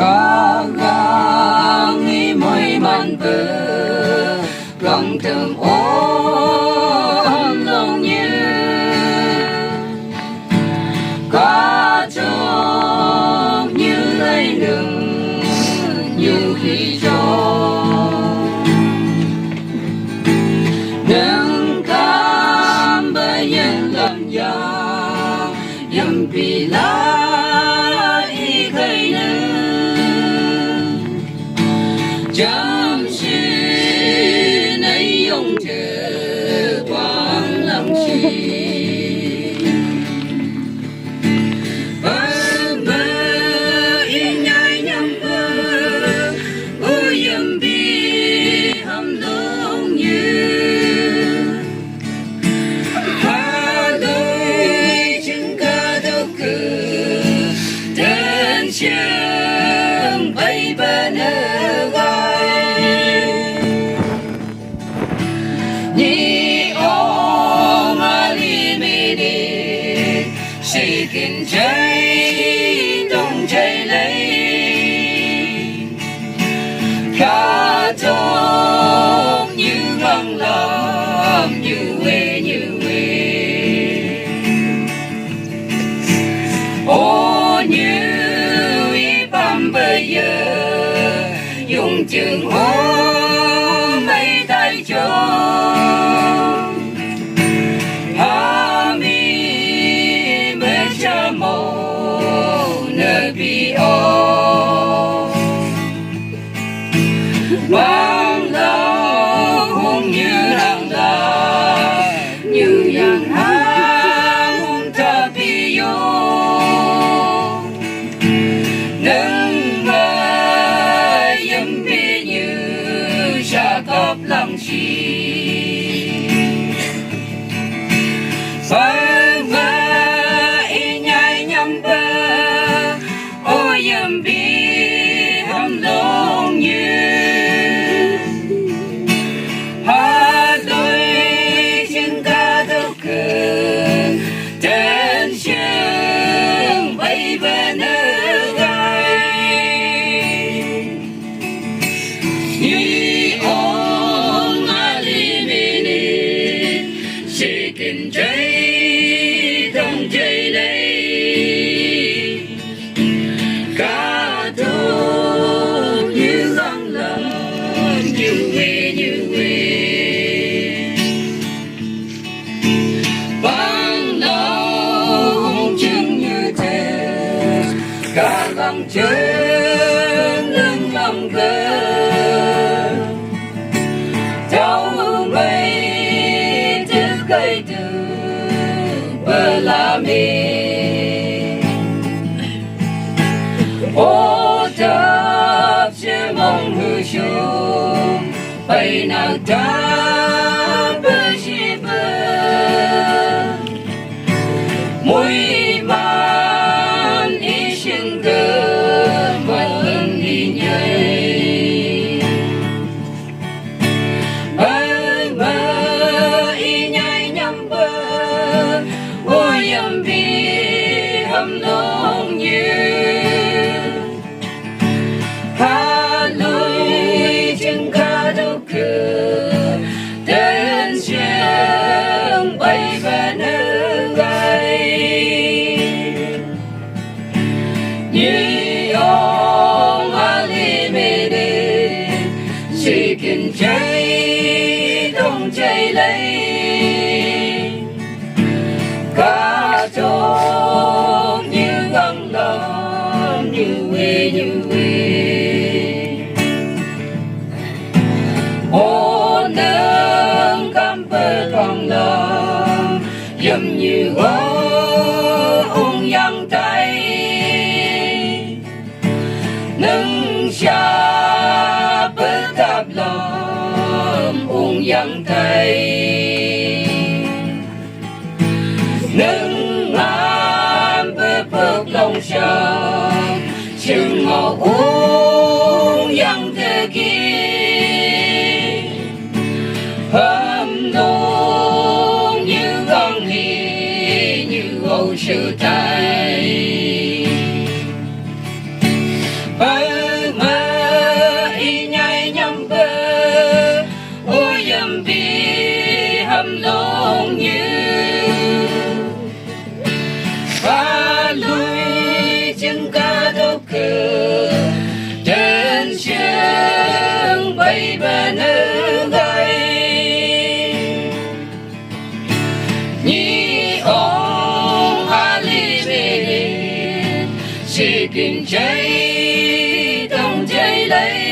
có gắng mỗi man bờ lòng thầm ôm lòng như có trông như lấy đường như khi trông nâng cam bởi nhân làm giàu yếm vì lá ý khơi nâng chăm sư nấy ông chờ quang làm chi chương bay bên gai ni ôm ali mi đi xây kinh cháy đông cháy lấy cả trông như ngang làm như quê ô như bây giờ dùng chừng hố mấy tay cho hà mi mê cha mô nơi bi ô vang lâu hùng như rằng là như yang hang hùng ta bi ô lòng chi phơi vơi ý nhai nhâm bơ ôi yếm bi hâm đông như hà đôi chân ca đâu cười tên chương bay bên nơi gai kinh cháy đông cháy lấy cả thôn như găng lầm như quê vang lâu chừng như thế cả lòng chân lưng lòng cơ cây từ bờ la mi ô chấp che mong hư chung bay nào ta bờ chi bờ mùi man ý sinh cơ vẫn đi nhảy yếm bi hâm đông như hà lối chân ca đâu cửa tên chương bay bên gai như ông ali mê đi chỉ kinh cháy đông cháy lấy cả trông như găng lòng như quê ô nâng cam bơ con lòng dầm như gỗ ung yang tay nâng xa bơ tạp lòng ung yang tay nâng ngàn bơ phước lòng sông chừng màu uống yang thế kia hâm nôn như găng hi như âu sư tay thầm lòng như và lui chứng ca đốc cờ trên trường bay bên gai nhị ông ali bê chỉ kinh cháy tông cháy lấy